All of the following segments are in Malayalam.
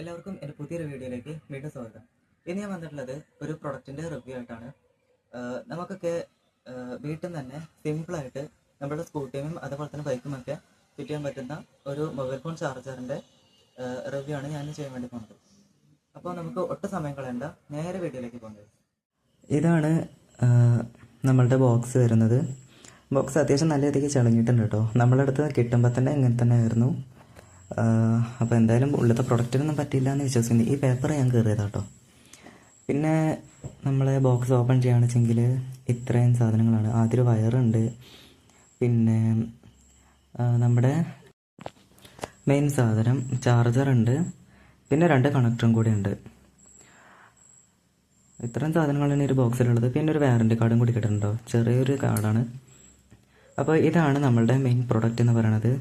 എല്ലാവർക്കും എൻ്റെ പുതിയൊരു വീഡിയോയിലേക്ക് വീണ്ടും സ്വാഗതം. ഇന്ന് ഞാൻ വന്നിട്ടുള്ളത് ഒരു പ്രൊഡക്റ്റിൻ്റെ റിവ്യൂ ആയിട്ടാണ്. നമുക്കൊക്കെ വീട്ടിൽ നിന്ന് തന്നെ സിമ്പിളായിട്ട് നമ്മുടെ സ്കൂട്ടിയും അതുപോലെ തന്നെ ബൈക്കുമൊക്കെ ഫിറ്റ് ചെയ്യാൻ പറ്റുന്ന ഒരു മൊബൈൽ ഫോൺ ചാർജറിൻ്റെ റിവ്യൂ ആണ് ഞാൻ ചെയ്യാൻ വേണ്ടി പോകുന്നത്. അപ്പോൾ നമുക്ക് ഒട്ടും സമയം കളയണ്ട, നേരെ വീഡിയോയിലേക്ക് പോകുന്നത്. ഇതാണ് നമ്മളുടെ ബോക്സ് വരുന്നത്. ബോക്സ് അത്യാവശ്യം നല്ല രീതിക്ക് ചളങ്ങിയിട്ടുണ്ട് കേട്ടോ. നമ്മളടുത്ത് കിട്ടുമ്പോൾ തന്നെ ഇങ്ങനെ തന്നെ ആയിരുന്നു. അപ്പോൾ എന്തായാലും ഉള്ളത്തെ പ്രൊഡക്റ്റിനൊന്നും പറ്റില്ല എന്ന് വിശ്വസിക്കുന്നു. ഈ പേപ്പർ ഞാൻ കയറിയതാട്ടോ. പിന്നെ നമ്മളെ ബോക്സ് ഓപ്പൺ ചെയ്യുകയാണെന്ന് വെച്ചെങ്കിൽ ഇത്രയും സാധനങ്ങളാണ്. ആദ്യം ഒരു വയറുണ്ട്, പിന്നെ നമ്മുടെ മെയിൻ സാധനം ചാർജറുണ്ട്, പിന്നെ 2 കണക്ടറും കൂടി ഉണ്ട്. ഇത്രയും സാധനങ്ങളാണ് ഈ ഒരു ബോക്സിലുള്ളത്. പിന്നെ ഒരു വാറൻറ്റി കാർഡും കൂടി കിട്ടുന്നുണ്ടോ, ചെറിയൊരു കാർഡാണ്. അപ്പോൾ ഇതാണ് നമ്മളുടെ മെയിൻ പ്രൊഡക്റ്റ് എന്ന് പറയുന്നത്.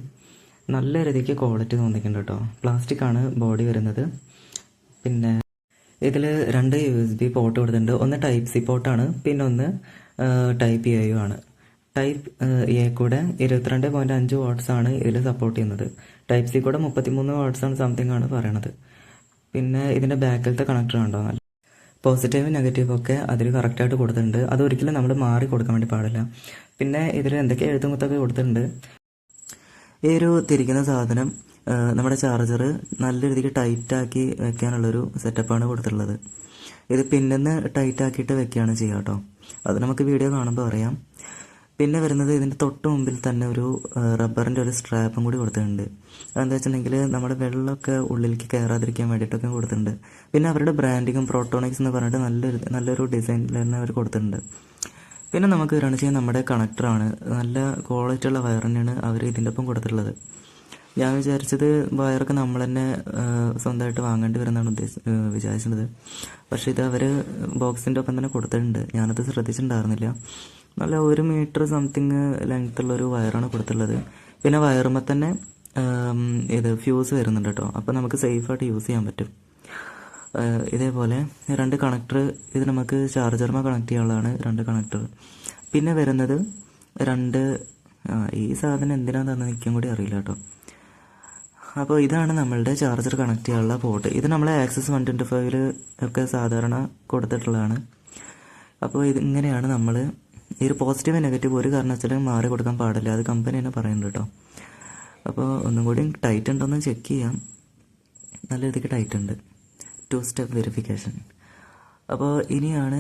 നല്ല രീതിക്ക് ക്വാളിറ്റി തോന്നിക്കുന്നുണ്ട് കേട്ടോ. പ്ലാസ്റ്റിക് ആണ് ബോഡി വരുന്നത്. പിന്നെ ഇതിൽ 2 USB പോർട്ട് കൊടുത്തിട്ടുണ്ട്. ഒന്ന് ടൈപ്പ് സി പോർട്ടാണ്, പിന്നെ ഒന്ന് ടൈപ്പ് എ ആണ്. ടൈപ്പ് എ കൂടെ 22.5 വാട്ട്സ് ആണ് ഇതിൽ സപ്പോർട്ട് ചെയ്യുന്നത്. ടൈപ്പ് സി കൂടെ 33 വാട്ട്സ് ആണ് സംതിങ് ആണ് പറയണത്. പിന്നെ ഇതിൻ്റെ ബാക്കിലത്തെ കണക്ടർ കണ്ടോ, നല്ല പോസിറ്റീവ് നെഗറ്റീവ് ഒക്കെ അതിൽ കറക്റ്റായിട്ട് കൊടുത്തിട്ടുണ്ട്. അതൊരിക്കലും നമ്മൾ മാറി കൊടുക്കാൻ വേണ്ടി പാടില്ല. പിന്നെ ഇതിൽ എന്തൊക്കെ എഴുത്തുമുത്തൊക്കെ കൊടുത്തിട്ടുണ്ട്. ഈ ഒരു തിരിക്കുന്ന സാധനം നമ്മുടെ ചാർജർ നല്ല രീതിക്ക് ടൈറ്റാക്കി വെക്കാനുള്ളൊരു സെറ്റപ്പാണ് കൊടുത്തിട്ടുള്ളത്. ഇത് പിന്നിന്ന് ടൈറ്റാക്കിയിട്ട് വെക്കുകയാണ് ചെയ്യുക കേട്ടോ. അത് നമുക്ക് വീഡിയോ കാണുമ്പോൾ അറിയാം. പിന്നെ വരുന്നത് ഇതിൻ്റെ തൊട്ട് മുമ്പിൽ തന്നെ ഒരു റബ്ബറിൻ്റെ ഒരു സ്ട്രാപ്പും കൂടി കൊടുത്തിട്ടുണ്ട്. അതെന്താ വെച്ചിട്ടുണ്ടെങ്കിൽ നമ്മുടെ വെള്ളമൊക്കെ ഉള്ളിലേക്ക് കയറാതിരിക്കാൻ വേണ്ടിയിട്ടൊക്കെ കൊടുത്തിട്ടുണ്ട്. പിന്നെ അവരുടെ ബ്രാൻഡിങ്ങും പ്രോട്ടോണിക്സ് എന്ന് പറഞ്ഞിട്ട് നല്ലൊരു ഡിസൈനിൽ തന്നെ അവർ കൊടുത്തിട്ടുണ്ട്. പിന്നെ നമുക്ക് വരികയാണെന്ന് വെച്ചാൽ നമ്മുടെ കണക്ടറാണ്. നല്ല ക്വാളിറ്റി ഉള്ള വയർ തന്നെയാണ് അവർ ഇതിൻ്റെ ഒപ്പം കൊടുത്തിട്ടുള്ളത്. ഞാൻ വിചാരിച്ചത് വയറൊക്കെ നമ്മൾ തന്നെ സ്വന്തമായിട്ട് വാങ്ങേണ്ടി വരുന്നതാണ് വിചാരിച്ചത്. പക്ഷേ ഇത് അവർ ബോക്സിൻ്റെ ഒപ്പം തന്നെ കൊടുത്തിട്ടുണ്ട്. ഞാനത് ശ്രദ്ധിച്ചിട്ടുണ്ടായിരുന്നില്ല. നല്ല 1 മീറ്റർ സംതിങ് ലെങ്ത്തുള്ളൊരു വയറാണ് കൊടുത്തിട്ടുള്ളത്. പിന്നെ വയറുമ്പോൾ തന്നെ ഇത് ഫ്യൂസ് വരുന്നുണ്ട് കേട്ടോ. അപ്പോൾ നമുക്ക് സേഫായിട്ട് യൂസ് ചെയ്യാൻ പറ്റും. ഇതേപോലെ 2 കണക്ടർ, ഇത് നമുക്ക് ചാർജർമ കണക്ട് ചെയ്യാനുള്ളതാണ് 2 കണക്ടർ. പിന്നെ വരുന്നത് 2 ഈ സാധനം എന്തിനാന്ന് തന്നെ നിൽക്കാൻ കൂടി അറിയില്ല കേട്ടോ. അപ്പോൾ ഇതാണ് നമ്മളുടെ ചാർജർ കണക്ട് ചെയ്യാനുള്ള പോർട്ട്. ഇത് നമ്മളെ ആക്സസ് 125 ഒക്കെ സാധാരണ കൊടുത്തിട്ടുള്ളതാണ്. അപ്പോൾ ഇതിങ്ങനെയാണ് നമ്മൾ ഈ ഒരു പോസിറ്റീവ് നെഗറ്റീവ് ഒരു കാരണവശാലും മാറി കൊടുക്കാൻ പാടില്ല. അത് കമ്പനി തന്നെ പറയുന്നുണ്ട് കേട്ടോ. അപ്പോൾ ഒന്നും കൂടി ടൈറ്റ് ഉണ്ടോയെന്ന് ചെക്ക് ചെയ്യാം. നല്ല രീതിക്ക് ടൈറ്റ് ഉണ്ട്. 2 സ്റ്റെപ്പ് വെരിഫിക്കേഷൻ. അപ്പോൾ ഇനിയാണ്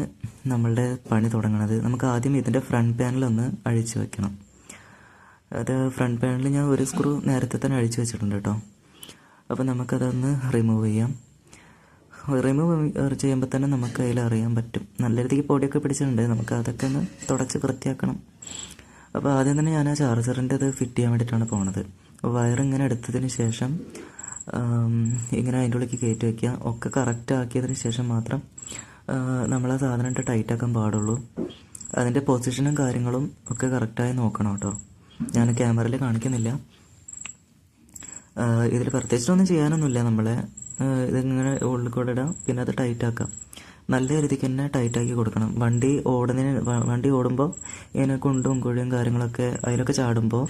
നമ്മളുടെ പണി തുടങ്ങുന്നത്. നമുക്ക് ആദ്യം ഇതിൻ്റെ ഫ്രണ്ട് പാനലൊന്ന് അഴിച്ചു വെക്കണം. അത് ഫ്രണ്ട് പാനൽ ഞാൻ ഒരു സ്ക്രൂ നേരത്തെ തന്നെ അഴിച്ചു വെച്ചിട്ടുണ്ട് കേട്ടോ. അപ്പോൾ നമുക്കതൊന്ന് റിമൂവ് ചെയ്യാം. റിമൂവ് ചെയ്യുമ്പോൾ തന്നെ നമുക്ക് അതിൽ അറിയാൻ പറ്റും. നല്ല രീതിക്ക് പൊടിയൊക്കെ പിടിച്ചിട്ടുണ്ട്. നമുക്ക് അതൊക്കെ ഒന്ന് തുടച്ച് വൃത്തിയാക്കണം. അപ്പോൾ ആദ്യം തന്നെ ഞാൻ ആ ചാർജറിൻ്റെ അത് ഫിറ്റ് ചെയ്യാൻ വേണ്ടിയിട്ടാണ് പോകുന്നത്. വയർ ഇങ്ങനെ എടുത്തതിന് ശേഷം ഇങ്ങനെ അതിൻ്റെ ഉള്ളിലേക്ക് കയറ്റി വയ്ക്കുക. ഒക്കെ കറക്റ്റ് ആക്കിയതിന് ശേഷം മാത്രം നമ്മൾ ആ സാധനം ഇട്ട് ടൈറ്റാക്കാൻ പാടുള്ളൂ. അതിൻ്റെ പൊസിഷനും കാര്യങ്ങളും ഒക്കെ കറക്റ്റായി നോക്കണം കേട്ടോ. ഞാൻ ക്യാമറയിൽ കാണിക്കുന്നില്ല. ഇതിൽ പ്രത്യേകിച്ചൊന്നും ചെയ്യാനൊന്നുമില്ല. നമ്മളെ ഇതിങ്ങനെ ഉള്ളിൽ കൂടെ ഇടാം, പിന്നെ അത് ടൈറ്റാക്കാം. നല്ല രീതിക്ക് തന്നെ ടൈറ്റാക്കി കൊടുക്കണം. വണ്ടി ഓടുമ്പോൾ ഇങ്ങനെ കുണ്ടും കുഴിയും കാര്യങ്ങളൊക്കെ അതിലൊക്കെ ചാടുമ്പോൾ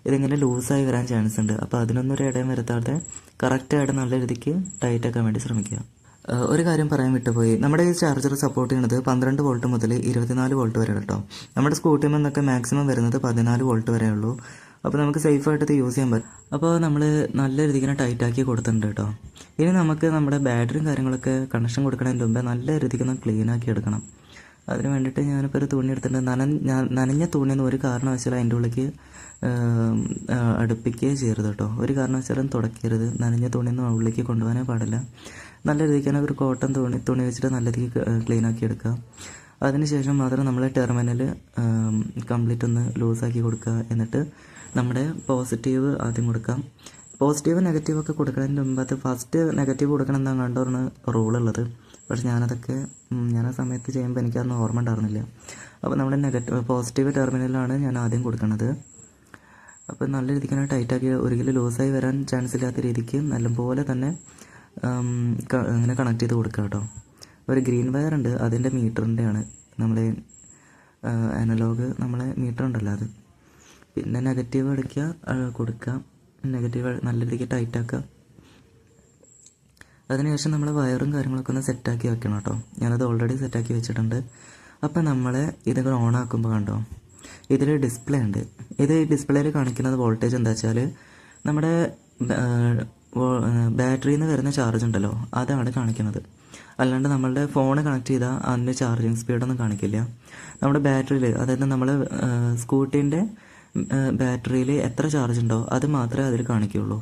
ഇതിങ്ങനെ ലൂസായി വരാൻ ചാൻസ് ഉണ്ട്. അപ്പോൾ അതിനൊന്നും ഒരു ഇടയും വരുത്താതെ കറക്റ്റായിട്ട് നല്ല രീതിക്ക് ടൈറ്റാക്കാൻ വേണ്ടി ശ്രമിക്കുക. ഒരു കാര്യം പറയാൻ വിട്ടുപോയി. നമ്മുടെ ഈ ചാർജർ സപ്പോർട്ട് ചെയ്യുന്നത് 12 വോൾട്ട് മുതൽ 24 വോൾട്ട് വരെ കേട്ടോ. നമ്മുടെ സ്കൂട്ടിയിൽ നിന്നൊക്കെ മാക്സിമം വരുന്നത് 14 വോൾട്ട് വരെ ഉള്ളൂ. അപ്പോൾ നമുക്ക് സേഫായിട്ട് ഇത് യൂസ് ചെയ്യാൻ പറ്റും. അപ്പോൾ നമ്മൾ നല്ല രീതിക്ക് ടൈറ്റാക്കി കൊടുത്തിട്ടുണ്ട് കേട്ടോ. ഇനി നമുക്ക് നമ്മുടെ ബാറ്ററിയും കാര്യങ്ങളൊക്കെ കണക്ഷൻ കൊടുക്കുന്നതിന് മുമ്പേ നല്ല രീതിക്ക് ഒന്ന് ക്ലീൻ ആക്കി എടുക്കണം. അതിന് വേണ്ടിയിട്ട് ഞാനിപ്പോൾ ഒരു തുണി എടുത്തിട്ടുണ്ട്. നനഞ്ഞ തുണിയൊന്നും ഒരു കാരണവശാലും അതിൻ്റെ ഉള്ളിലേക്ക് അടുപ്പിക്കുകയും ചെയ്യരുത് കേട്ടോ. ഒരു കാരണവശാലും തുടയ്ക്കരുത്. നനഞ്ഞ തുണിയൊന്നും ഉള്ളിലേക്ക് കൊണ്ടുപോകാനേ പാടില്ല. നല്ല രീതിക്ക് തന്നെ ഒരു കോട്ടൺ തുണി വെച്ചിട്ട് നല്ല രീതിക്ക് ക്ലീൻ ആക്കി എടുക്കുക. അതിനുശേഷം മാത്രം നമ്മൾ ടെർമിനൽ കംപ്ലീറ്റ് ഒന്ന് ലൂസാക്കി കൊടുക്കുക. എന്നിട്ട് നമ്മുടെ പോസിറ്റീവ് ആദ്യം കൊടുക്കാം. പോസിറ്റീവ് നെഗറ്റീവ് ഒക്കെ കൊടുക്കുന്നതിന് മുമ്പ് അത് ഫസ്റ്റ് നെഗറ്റീവ് കൊടുക്കണം എന്നാണ് കണ്ടോർന്ന് റൂളുള്ളത്. പക്ഷെ ഞാൻ ആ സമയത്ത് ചെയ്യുമ്പോൾ എനിക്കതൊന്നും ഓർമ്മ ഉണ്ടായിരുന്നില്ല. അപ്പോൾ നമ്മുടെ പോസിറ്റീവ് ടെർമിനലാണ് ഞാൻ ആദ്യം കൊടുക്കുന്നത്. അപ്പോൾ നല്ല രീതിക്ക് ടൈറ്റാക്കി ഒരിക്കലും ലൂസായി വരാൻ ചാൻസ് ഇല്ലാത്ത രീതിക്ക് നല്ലപോലെ തന്നെ അങ്ങനെ കണക്ട് ചെയ്ത് കൊടുക്കുക കേട്ടോ. ഒരു ഗ്രീൻ വയർ ഉണ്ട്, അതിൻ്റെ മീറ്ററിൻ്റെയാണ്. നമ്മളെ അനലോഗ് നമ്മളെ മീറ്റർ ഉണ്ടല്ലോ അത്. പിന്നെ നെഗറ്റീവ് കൊടുക്കുക. നെഗറ്റീവ് നല്ല രീതിക്ക് ടൈറ്റാക്കുക. അതിനുശേഷം നമ്മൾ വയറും കാര്യങ്ങളൊക്കെ ഒന്ന് സെറ്റാക്കി വെക്കണം കേട്ടോ. ഞാനത് ഓൾറെഡി സെറ്റാക്കി വെച്ചിട്ടുണ്ട്. അപ്പോൾ നമ്മൾ ഇതൊക്കെ ഓൺ ആക്കുമ്പോൾ കണ്ടോ, ഇതിൽ ഡിസ്പ്ലേ ഉണ്ട്. ഇത് ഡിസ്പ്ലേയിൽ കാണിക്കുന്നത് വോൾട്ടേജ് എന്താ വെച്ചാൽ നമ്മുടെ ബാറ്ററിയിൽ നിന്ന് വരുന്ന ചാർജ് ഉണ്ടല്ലോ, അതാണ് കാണിക്കുന്നത്. അല്ലാണ്ട് നമ്മളുടെ ഫോൺ കണക്ട് ചെയ്താൽ അതിൻ്റെ ചാർജിങ് സ്പീഡൊന്നും കാണിക്കില്ല. നമ്മുടെ ബാറ്ററിയിൽ, അതായത് നമ്മൾ സ്കൂട്ടീൻ്റെ ബാറ്ററിയിൽ എത്ര ചാർജ് ഉണ്ടോ അത് മാത്രമേ അതിൽ കാണിക്കുകയുള്ളൂ.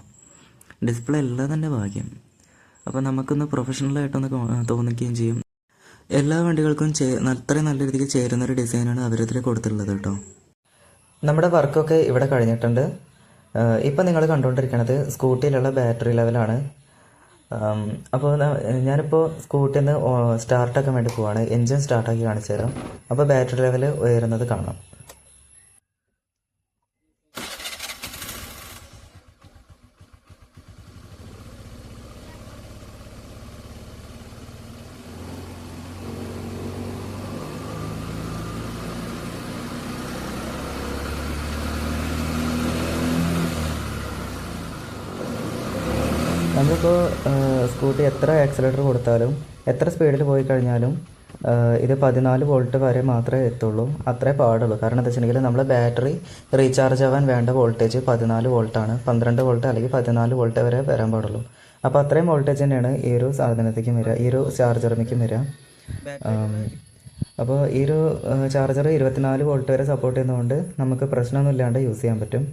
ഡിസ്പ്ലേ എല്ലാം തന്നെ ഭാഗ്യം. അപ്പോൾ നമുക്കൊന്ന് പ്രൊഫഷണലായിട്ടൊന്ന് തോന്നിക്കുകയും ചെയ്യും. എല്ലാ വണ്ടികൾക്കും അത്രയും നല്ല രീതിക്ക് ചേരുന്നൊരു ഡിസൈനാണ് അവരിതിൽ കൊടുത്തിട്ടുള്ളത് കേട്ടോ. നമ്മുടെ വർക്കൊക്കെ ഇവിടെ കഴിഞ്ഞിട്ടുണ്ട്. ഇപ്പം നിങ്ങൾ കണ്ടുകൊണ്ടിരിക്കുന്നത് സ്കൂട്ടിയിലുള്ള ബാറ്ററി ലെവലാണ്. അപ്പോൾ ഞാനിപ്പോൾ സ്കൂട്ടിയിൽ നിന്ന് സ്റ്റാർട്ടാക്കാൻ വേണ്ടി പോവാണ്. എൻജിൻ സ്റ്റാർട്ടാക്കി കാണിച്ചു തരാം. അപ്പോൾ ബാറ്ററി ലെവൽ ഉയരുന്നത് കാണാം. നമ്മളിപ്പോൾ സ്കൂട്ടി എത്ര ആക്സിലേറ്റർ കൊടുത്താലും എത്ര സ്പീഡിൽ പോയി കഴിഞ്ഞാലും ഇത് 14 വോൾട്ട് വരെ മാത്രമേ എത്തുള്ളൂ. അത്രേ പാടുള്ളൂ. കാരണം എന്താ വെച്ചിട്ടുണ്ടെങ്കിൽ നമ്മൾ ബാറ്ററി റീചാർജ് ആവാൻ വേണ്ട വോൾട്ടേജ് 14 വോൾട്ടാണ്. 12 വോൾട്ട് അല്ലെങ്കിൽ 14 വോൾട്ട് വരെ വരാൻ പാടുള്ളൂ. അപ്പോൾ അത്രയും വോൾട്ടേജ് തന്നെയാണ് ഈ ഒരു സാധനത്തേക്കും വരിക, ഈ ഒരു ചാർജറിലേക്കും വരിക. അപ്പോൾ ഈ ഒരു ചാർജർ 24 വോൾട്ട് വരെ സപ്പോർട്ട് ചെയ്യുന്നതുകൊണ്ട് നമുക്ക് പ്രശ്നമൊന്നും ഇല്ലാണ്ട് യൂസ് ചെയ്യാൻ പറ്റും.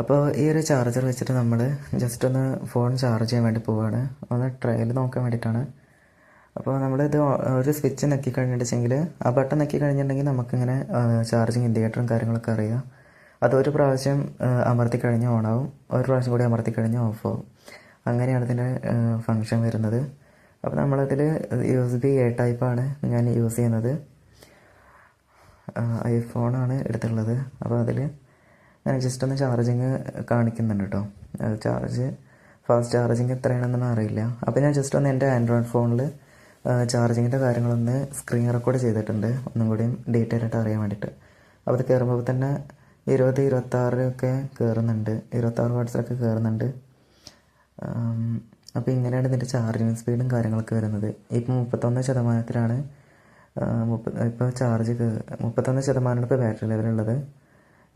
അപ്പോൾ ഈ ഒരു ചാർജർ വെച്ചിട്ട് നമ്മൾ ജസ്റ്റ് ഒന്ന് ഫോൺ ചാർജ് ചെയ്യാൻ വേണ്ടി പോവുകയാണ്. ഒന്ന് ട്രയൽ നോക്കാൻ വേണ്ടിയിട്ടാണ്. അപ്പോൾ നമ്മളിത് ഒരു സ്വിച്ച് നെക്കി കഴിഞ്ഞിട്ടുണ്ടെങ്കിൽ, ആ ബട്ടൺ നെക്കി കഴിഞ്ഞിട്ടുണ്ടെങ്കിൽ നമുക്കിങ്ങനെ ചാർജിങ് ഇൻഡിക്കേറ്ററും കാര്യങ്ങളൊക്കെ അറിയാം. അതൊരു പ്രാവശ്യം അമർത്തി കഴിഞ്ഞാൽ ഓണാവും, ഒരു പ്രാവശ്യം കൂടി അമർത്തി കഴിഞ്ഞാൽ ഓഫ് ആവും. അങ്ങനെയാണ് ഇതിൻ്റെ ഫങ്ഷൻ വരുന്നത്. അപ്പോൾ നമ്മളതിൽ USB A ടൈപ്പാണ് ഞാൻ യൂസ് ചെയ്യുന്നത്. ഐഫോണാണ് എടുത്തുള്ളത്. അപ്പോൾ അതിൽ ഞാൻ ജസ്റ്റ് ഒന്ന് ചാർജിങ് കാണിക്കുന്നുണ്ട് കേട്ടോ. ഫാസ്റ്റ് ചാർജിങ് എത്രയാണെന്നൊന്നും അറിയില്ല. അപ്പോൾ ഞാൻ ജസ്റ്റ് ഒന്ന് എൻ്റെ ആൻഡ്രോയിഡ് ഫോണിൽ ചാർജിങ്ങിൻ്റെ കാര്യങ്ങളൊന്ന് സ്ക്രീൻ റെക്കോർഡ് ചെയ്തിട്ടുണ്ട്, ഒന്നും കൂടിയും ഡീറ്റെയിൽ ആയിട്ട് അറിയാൻ വേണ്ടിയിട്ട്. അപ്പോൾ അത് കയറുമ്പോൾ തന്നെ 20-26 ഒക്കെ കയറുന്നുണ്ട്, 26 വാട്ട്സിലൊക്കെ കയറുന്നുണ്ട്. അപ്പോൾ ഇങ്ങനെയാണ് ഇതിൻ്റെ ചാർജിങ് സ്പീഡും കാര്യങ്ങളൊക്കെ വരുന്നത്. ഇപ്പോൾ 31%. ഇപ്പോൾ ചാർജ് 31% ഇപ്പോൾ ബാറ്ററി ലെവലുള്ളത്.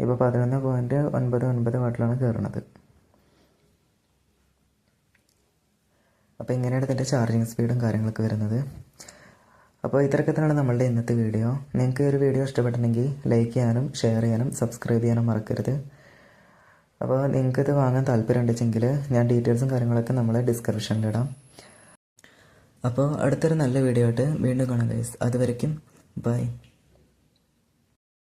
ഇപ്പോൾ 11.99 വാട്ടിലാണ് കയറുന്നത്. അപ്പോൾ ഇങ്ങനെയാണ് ഇതിൻ്റെ ചാർജിങ് സ്പീഡും കാര്യങ്ങളൊക്കെ വരുന്നത്. അപ്പോൾ ഇത്രയൊക്കെ തന്നെയാണ് നമ്മളുടെ ഇന്നത്തെ വീഡിയോ. നിങ്ങൾക്ക് ഈ ഒരു വീഡിയോ ഇഷ്ടപ്പെട്ടെങ്കിൽ ലൈക്ക് ചെയ്യാനും ഷെയർ ചെയ്യാനും സബ്സ്ക്രൈബ് ചെയ്യാനും മറക്കരുത്. അപ്പോൾ നിങ്ങൾക്കിത് വാങ്ങാൻ താല്പര്യം ഉണ്ടെങ്കിൽ ഞാൻ ഡീറ്റെയിൽസും കാര്യങ്ങളൊക്കെ നമ്മൾ ഡിസ്ക്രിപ്ഷനിലിടാം. അപ്പോൾ അടുത്തൊരു നല്ല വീഡിയോ ആയിട്ട് വീണ്ടും കാണാം ഗൈസ്. അതുവരയ്ക്കും ബൈ.